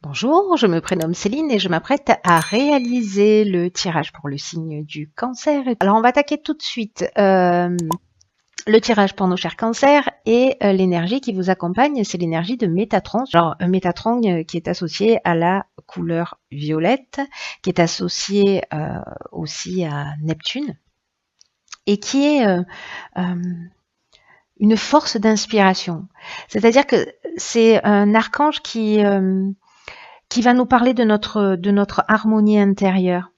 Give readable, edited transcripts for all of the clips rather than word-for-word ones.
Bonjour, je me prénomme Céline et je m'apprête à réaliser le tirage pour le signe du cancer. Alors on va attaquer tout de suite le tirage pour nos chers cancers et l'énergie qui vous accompagne, c'est l'énergie de Métatron. Genre Métatron qui est associé à la couleur violette, qui est associé aussi à Neptune et qui est une force d'inspiration. C'est-à-dire que c'est un archange qui va nous parler de notre harmonie intérieure.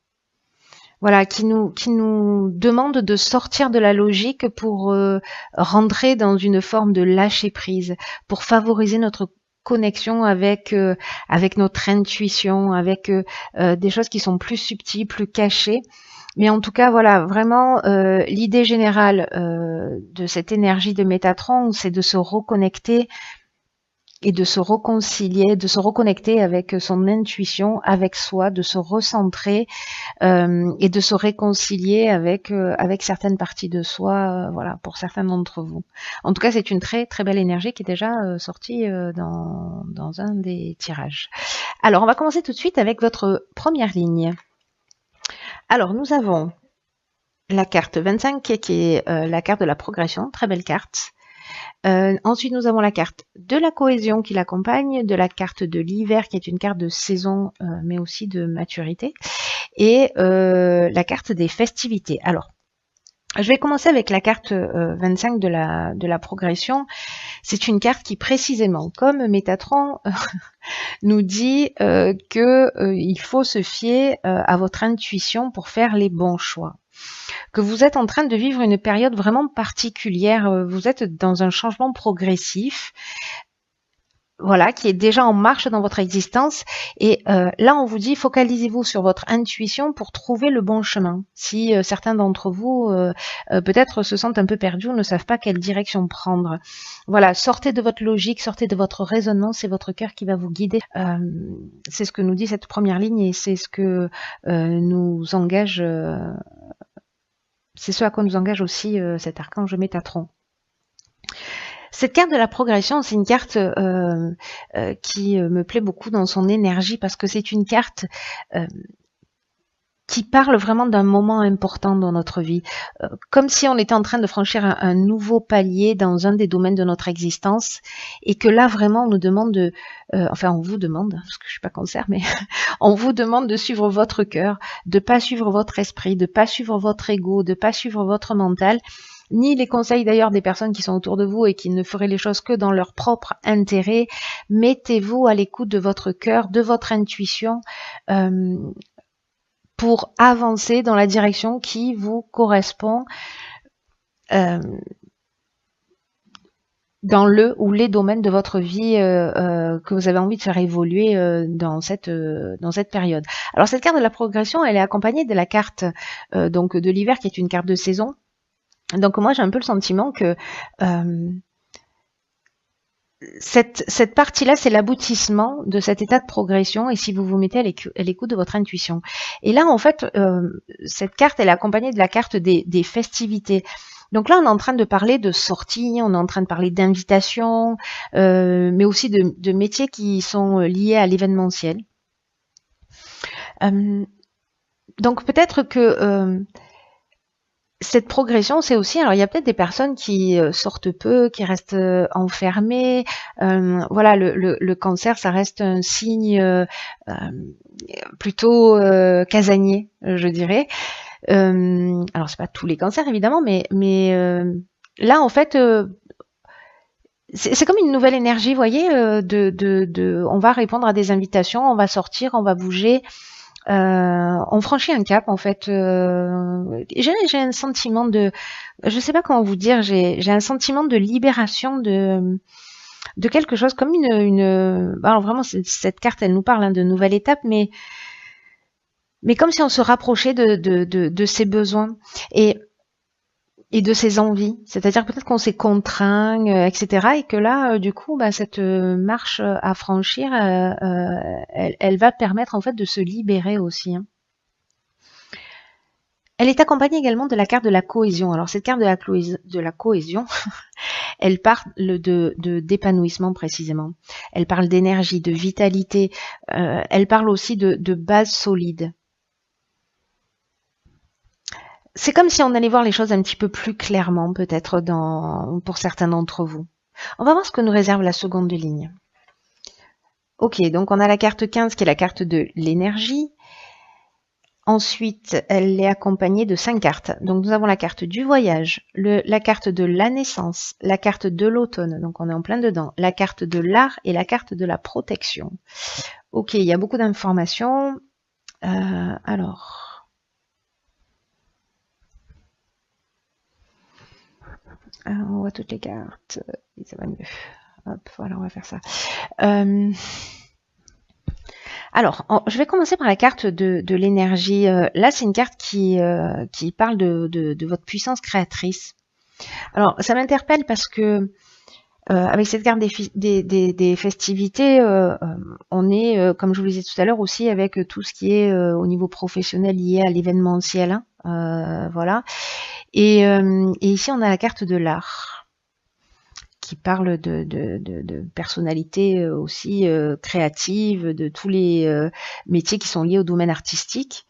Voilà, qui nous demande de sortir de la logique pour rentrer dans une forme de lâcher prise, pour favoriser notre connexion avec notre intuition, avec des choses qui sont plus subtiles, plus cachées. Mais en tout cas, voilà, vraiment, l'idée générale de cette énergie de Métatron, c'est de se reconnecter et de se réconcilier, de se reconnecter avec son intuition, avec soi, de se recentrer et de se réconcilier avec certaines parties de soi, voilà, pour certains d'entre vous. En tout cas, c'est une très très belle énergie qui est déjà sortie dans un des tirages. Alors, on va commencer tout de suite avec votre première ligne. Alors, nous avons la carte 25 qui est la carte de la progression, très belle carte. Ensuite, nous avons la carte de la cohésion qui l'accompagne, de la carte de l'hiver qui est une carte de saison, mais aussi de maturité, et la carte des festivités. Alors, je vais commencer avec la carte 25 de la progression. C'est une carte qui précisément, comme Métatron, nous dit qu'il faut se fier à votre intuition pour faire les bons choix. Que vous êtes en train de vivre une période vraiment particulière, vous êtes dans un changement progressif, voilà, qui est déjà en marche dans votre existence. Et là, on vous dit, focalisez-vous sur votre intuition pour trouver le bon chemin. Si certains d'entre vous, peut-être se sentent un peu perdus ou ne savent pas quelle direction prendre. Voilà, sortez de votre logique, sortez de votre raisonnement, c'est votre cœur qui va vous guider. C'est ce que nous dit cette première ligne et c'est ce que nous engage... c'est ce à quoi nous engage aussi cet archange Métatron. Cette carte de la progression, c'est une carte qui me plaît beaucoup dans son énergie parce que c'est une carte qui parle vraiment d'un moment important dans notre vie, comme si on était en train de franchir un nouveau palier dans un des domaines de notre existence et que là vraiment on nous demande de, enfin on vous demande, parce que je suis pas cancer, mais on vous demande de suivre votre cœur, de pas suivre votre esprit, de pas suivre votre ego, de pas suivre votre mental, ni les conseils d'ailleurs des personnes qui sont autour de vous et qui ne feraient les choses que dans leur propre intérêt. Mettez-vous à l'écoute de votre cœur, de votre intuition, pour avancer dans la direction qui vous correspond dans le ou les domaines de votre vie que vous avez envie de faire évoluer dans cette période. Alors cette carte de la progression, elle est accompagnée de la carte donc de l'hiver qui est une carte de saison. Donc moi j'ai un peu le sentiment que cette partie-là, c'est l'aboutissement de cet état de progression et si vous vous mettez à l'écoute de votre intuition. Et là, en fait, cette carte, elle est accompagnée de la carte des festivités. Donc là, on est en train de parler de sorties, on est en train de parler d'invitations, mais aussi de métiers qui sont liés à l'événementiel. Donc peut-être que... cette progression, c'est aussi, alors il y a peut-être des personnes qui sortent peu, qui restent enfermées. Voilà, le cancer, ça reste un signe plutôt casanier, je dirais. Alors c'est pas tous les cancers évidemment, mais là en fait, c'est comme une nouvelle énergie, vous voyez, on va répondre à des invitations, on va sortir, on va bouger. On franchit un cap en fait. J'ai un sentiment de, je sais pas comment vous dire, j'ai un sentiment de libération de quelque chose comme alors vraiment cette carte elle nous parle de nouvelle étape, mais comme si on se rapprochait de ses besoins et de ses envies. C'est-à-dire peut-être qu'on s'est contraint, etc. Et que là, du coup, cette marche à franchir, elle va permettre en fait de se libérer aussi. Elle est accompagnée également de la carte de la cohésion. Alors cette carte de la cohésion, Elle parle d'épanouissement précisément. Elle parle d'énergie, de vitalité. Elle parle aussi de base solide. C'est comme si on allait voir les choses un petit peu plus clairement, peut-être pour certains d'entre vous. On va voir ce que nous réserve la seconde ligne. Ok, donc on a la carte 15 qui est la carte de l'énergie. Ensuite, elle est accompagnée de 5 cartes. Donc nous avons la carte du voyage, la carte de la naissance, la carte de l'automne, donc on est en plein dedans, la carte de l'art et la carte de la protection. Ok, il y a beaucoup d'informations. Alors, on voit toutes les cartes, et ça va mieux. Hop, voilà, on va faire ça. Alors, je vais commencer par la carte de l'énergie. Là, c'est une carte qui parle de votre puissance créatrice. Alors, ça m'interpelle parce que avec cette carte des festivités, on est, comme je vous le disais tout à l'heure, aussi avec tout ce qui est au niveau professionnel lié à l'événementiel. Hein, voilà. Et ici, on a la carte de l'art qui parle de personnalités aussi créatives, de tous les métiers qui sont liés au domaine artistique,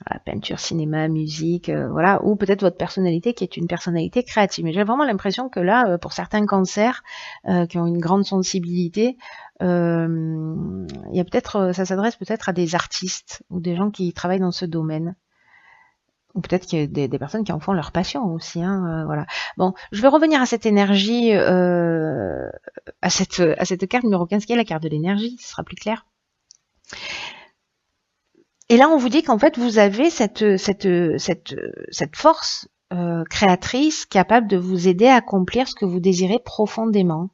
voilà, peinture, cinéma, musique, voilà, ou peut-être votre personnalité qui est une personnalité créative. Mais j'ai vraiment l'impression que là, pour certains cancers qui ont une grande sensibilité, il y a peut-être, ça s'adresse peut-être à des artistes ou des gens qui travaillent dans ce domaine. Ou peut-être qu'il y a des personnes qui en font leur passion aussi. Hein, voilà. Bon, je vais revenir à cette énergie, à cette carte numéro 15 qui est la carte de l'énergie, ce sera plus clair. Et là, on vous dit qu'en fait, vous avez cette force créatrice capable de vous aider à accomplir ce que vous désirez profondément.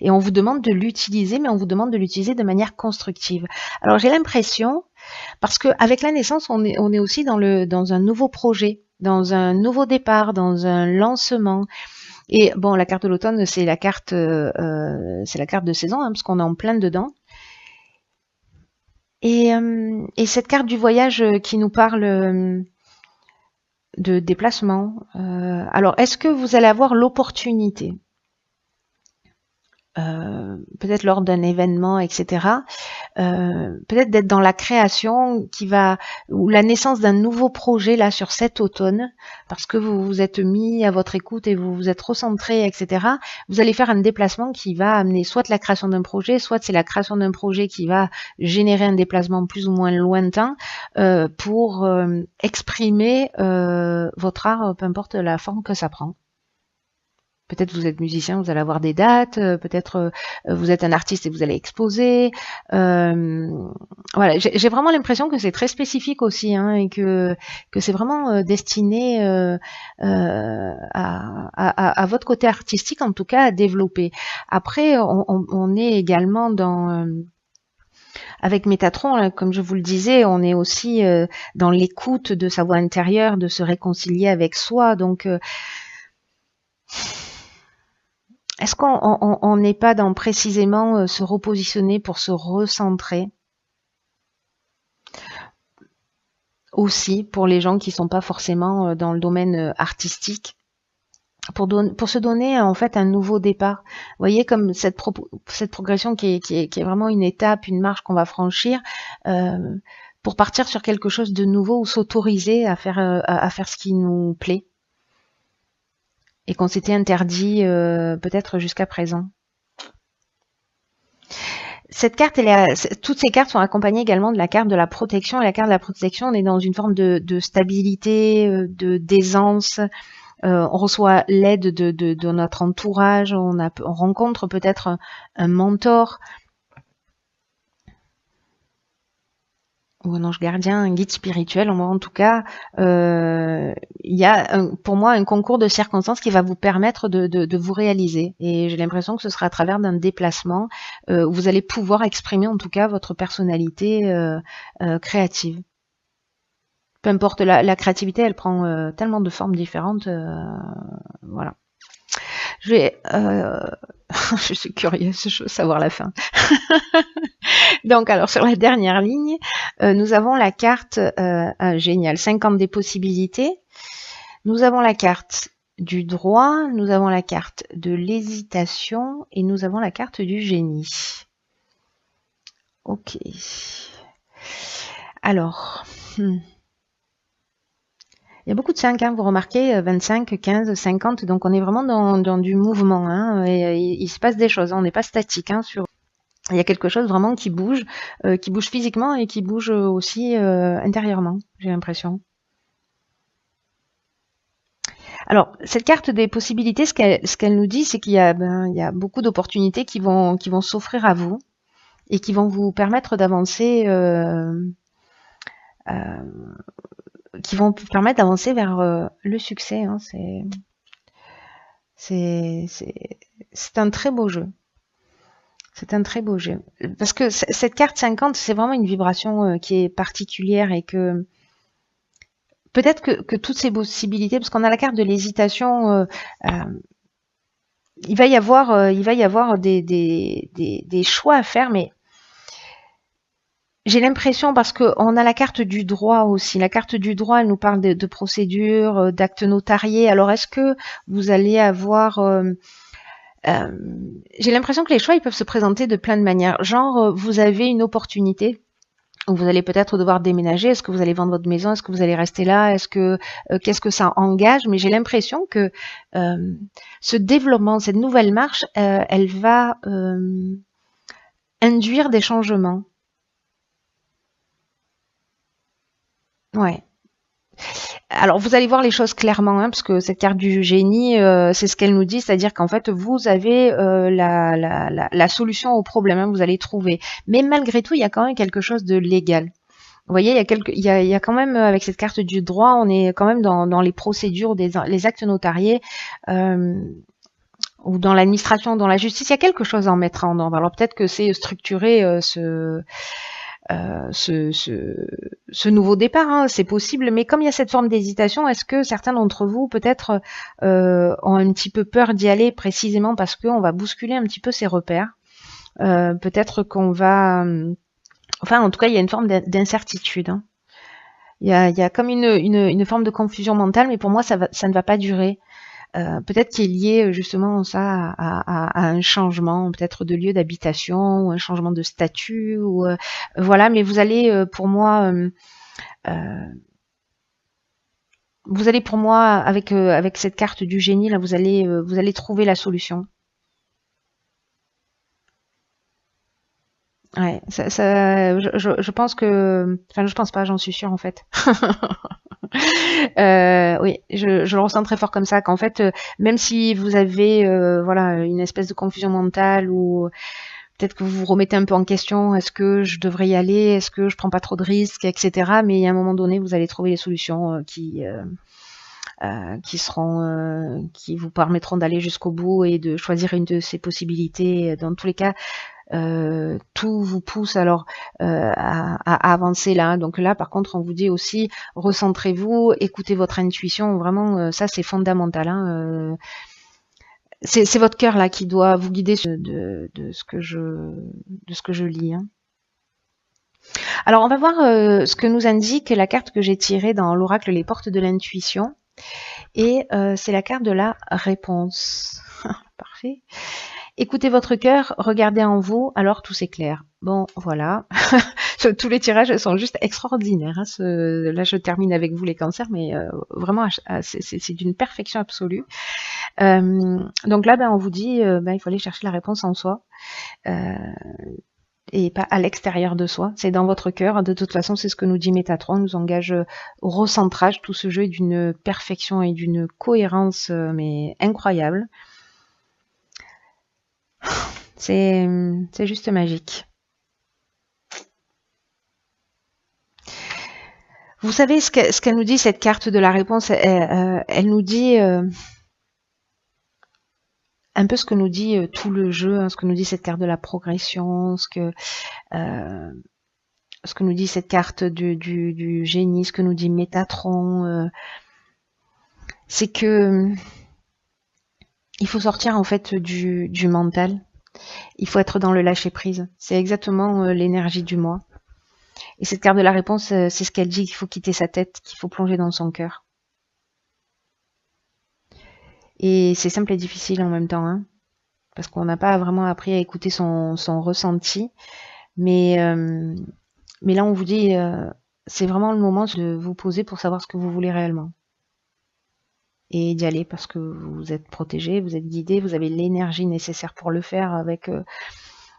Et on vous demande de l'utiliser, mais on vous demande de l'utiliser de manière constructive. Alors, j'ai l'impression, parce qu'avec la naissance, on est aussi dans un nouveau projet, dans un nouveau départ, dans un lancement. Et bon, la carte de l'automne, c'est la carte de saison, hein, parce qu'on est en plein dedans. Et cette carte du voyage qui nous parle de déplacement. Alors, est-ce que vous allez avoir l'opportunité, peut-être lors d'un événement, etc., peut-être d'être dans la création ou la naissance d'un nouveau projet là sur cet automne, parce que vous vous êtes mis à votre écoute et vous vous êtes recentré, etc. Vous allez faire un déplacement qui va amener soit la création d'un projet, soit c'est la création d'un projet qui va générer un déplacement plus ou moins lointain pour exprimer votre art, peu importe la forme que ça prend. Peut-être vous êtes musicien, vous allez avoir des dates, peut-être vous êtes un artiste et vous allez exposer. Voilà, j'ai vraiment l'impression que c'est très spécifique aussi, hein, et que c'est vraiment destiné à votre côté artistique, en tout cas, à développer. Après, on est également dans... avec Métatron, comme je vous le disais, on est aussi dans l'écoute de sa voix intérieure, de se réconcilier avec soi. Donc... est-ce qu'on n'est pas dans précisément se repositionner pour se recentrer? Aussi, pour les gens qui ne sont pas forcément dans le domaine artistique, pour se donner en fait un nouveau départ. Vous voyez, comme cette progression qui est vraiment une étape, une marche qu'on va franchir, pour partir sur quelque chose de nouveau ou s'autoriser à faire ce qui nous plaît. Et qu'on s'était interdit peut-être jusqu'à présent. Cette carte, toutes ces cartes sont accompagnées également de la carte de la protection. Et la carte de la protection, on est dans une forme de stabilité, d'aisance. On reçoit l'aide de notre entourage. On rencontre peut-être un mentor. Ou un ange gardien, un guide spirituel. En tout cas, il y a pour moi un concours de circonstances qui va vous permettre de vous réaliser. Et j'ai l'impression que ce sera à travers d'un déplacement où vous allez pouvoir exprimer en tout cas votre personnalité créative. Peu importe, la créativité, elle prend tellement de formes différentes. Voilà. Je suis curieuse, je veux savoir la fin. Donc, alors, sur la dernière ligne, nous avons la carte géniale, 50 des possibilités. Nous avons la carte du droit, nous avons la carte de l'hésitation et nous avons la carte du génie. Ok. Alors, il y a beaucoup de 5, hein, vous remarquez, 25, 15, 50, donc on est vraiment dans du mouvement, hein, et il se passe des choses, hein, on n'est pas statique, hein, il y a quelque chose vraiment qui bouge physiquement et qui bouge aussi intérieurement, j'ai l'impression. Alors, cette carte des possibilités, ce qu'elle nous dit, c'est qu'il y a, il y a beaucoup d'opportunités qui vont s'offrir à vous et qui vont vous permettre d'avancer, qui vont vous permettre d'avancer vers le succès. Hein. C'est un très beau jeu. C'est un très beau jeu. Parce que cette carte 50, c'est vraiment une vibration qui est particulière et que peut-être que toutes ces possibilités, parce qu'on a la carte de l'hésitation, il va y avoir des choix à faire, mais j'ai l'impression, parce qu'on a la carte du droit aussi. La carte du droit, elle nous parle de procédures, d'actes notariés. Alors, est-ce que vous allez avoir... j'ai l'impression que les choix, ils peuvent se présenter de plein de manières. Genre, vous avez une opportunité où vous allez peut-être devoir déménager. Est-ce que vous allez vendre votre maison? Est-ce que vous allez rester là? Est-ce que qu'est-ce que ça engage? Mais j'ai l'impression que ce développement, cette nouvelle marche, elle va induire des changements. Ouais. Alors, vous allez voir les choses clairement, hein, parce que cette carte du génie, c'est ce qu'elle nous dit, c'est-à-dire qu'en fait, vous avez la solution au problème, hein, vous allez trouver. Mais malgré tout, il y a quand même quelque chose de légal. Vous voyez, il y a quand même, avec cette carte du droit, on est quand même dans les procédures, les actes notariés, ou dans l'administration, dans la justice, il y a quelque chose à en mettre en ordre. Alors peut-être que c'est structurer ce nouveau départ, hein, c'est possible, mais comme il y a cette forme d'hésitation, est-ce que certains d'entre vous peut-être ont un petit peu peur d'y aller précisément parce qu'on va bousculer un petit peu ses repères, peut-être qu'on va... Enfin, en tout cas, il y a une forme d'incertitude. Hein. Il y a comme une forme de confusion mentale, mais pour moi, ça ne va pas durer. Peut-être qu'il est lié justement ça à un changement, peut-être de lieu d'habitation, ou un changement de statut, ou voilà. Mais vous allez, pour moi, avec cette carte du génie là, vous allez trouver la solution. Ouais, je pense que, enfin, je pense pas, j'en suis sûre en fait. Oui, je le ressens très fort comme ça, qu'en fait, même si vous avez voilà, une espèce de confusion mentale ou peut-être que vous vous remettez un peu en question, est-ce que je devrais y aller, est-ce que je prends pas trop de risques, etc. Mais à un moment donné, vous allez trouver les solutions qui vous permettront d'aller jusqu'au bout et de choisir une de ces possibilités. Dans tous les cas, tout vous pousse alors à avancer là. Donc là, par contre, on vous dit aussi, recentrez-vous, écoutez votre intuition. Vraiment, ça c'est fondamental. Hein. C'est votre cœur là qui doit vous guider de ce que je lis. Hein. Alors, on va voir ce que nous indique la carte que j'ai tirée dans l'oracle Les Portes de l'Intuition. Et c'est la carte de la réponse. Parfait. Écoutez votre cœur, regardez en vous, alors tout s'éclaire. Bon, voilà. Tous les tirages sont juste extraordinaires. Hein. Là, je termine avec vous les cancers, mais vraiment, c'est d'une perfection absolue. Donc là, on vous dit, il faut aller chercher la réponse en soi. Et pas à l'extérieur de soi, c'est dans votre cœur. De toute façon, c'est ce que nous dit Métatron, on nous engage au recentrage. Tout ce jeu est d'une perfection et d'une cohérence mais incroyable. C'est juste magique. Vous savez ce qu'elle nous dit, cette carte de la réponse, elle nous dit un peu ce que nous dit tout le jeu, hein, ce que nous dit cette carte de la progression, ce que nous dit cette carte du génie, ce que nous dit Métatron, c'est que il faut sortir en fait du mental. Il faut être dans le lâcher prise. C'est exactement l'énergie du moi. Et cette carte de la réponse, c'est ce qu'elle dit, qu'il faut quitter sa tête, qu'il faut plonger dans son cœur. Et c'est simple et difficile en même temps, hein, parce qu'on n'a pas vraiment appris à écouter son ressenti. Mais, euh, mais là, on vous dit, c'est vraiment le moment de vous poser pour savoir ce que vous voulez réellement. Et d'y aller parce que vous êtes protégé, vous êtes guidé, vous avez l'énergie nécessaire pour le faire avec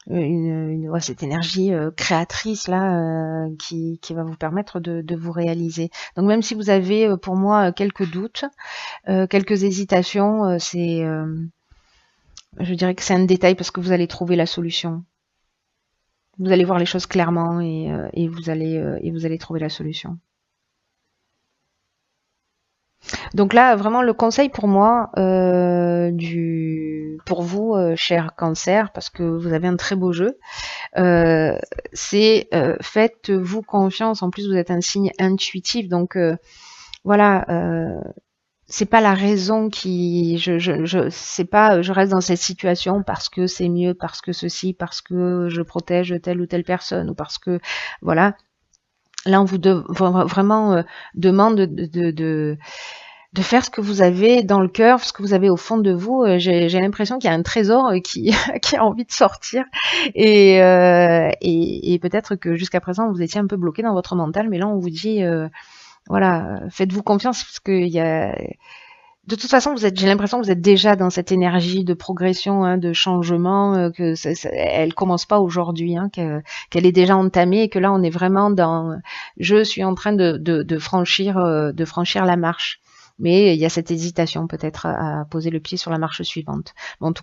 ouais, cette énergie créatrice là qui va vous permettre de vous réaliser. Donc même si vous avez pour moi quelques doutes, quelques hésitations, je dirais que c'est un détail parce que vous allez trouver la solution. Vous allez voir les choses clairement et vous allez trouver la solution. Donc là, vraiment, le conseil pour moi, pour vous, cher Cancer, parce que vous avez un très beau jeu, c'est faites-vous confiance. En plus, vous êtes un signe intuitif, donc voilà. C'est pas la raison qui, c'est pas, je reste dans cette situation parce que c'est mieux, parce que ceci, parce que je protège telle ou telle personne, ou parce que, voilà. Là, on vous vraiment demande de faire ce que vous avez dans le cœur, ce que vous avez au fond de vous. J'ai l'impression qu'il y a un trésor qui, qui a envie de sortir. Et peut-être que jusqu'à présent, vous étiez un peu bloqué dans votre mental, mais là, on vous dit, voilà, faites-vous confiance, parce qu'il y a... De toute façon, j'ai l'impression que vous êtes déjà dans cette énergie de progression, hein, de changement, que elle commence pas aujourd'hui, hein, qu'elle est déjà entamée et que là, on est vraiment dans, je suis en train de franchir la marche. Mais il y a cette hésitation peut-être à poser le pied sur la marche suivante. Bon, en tout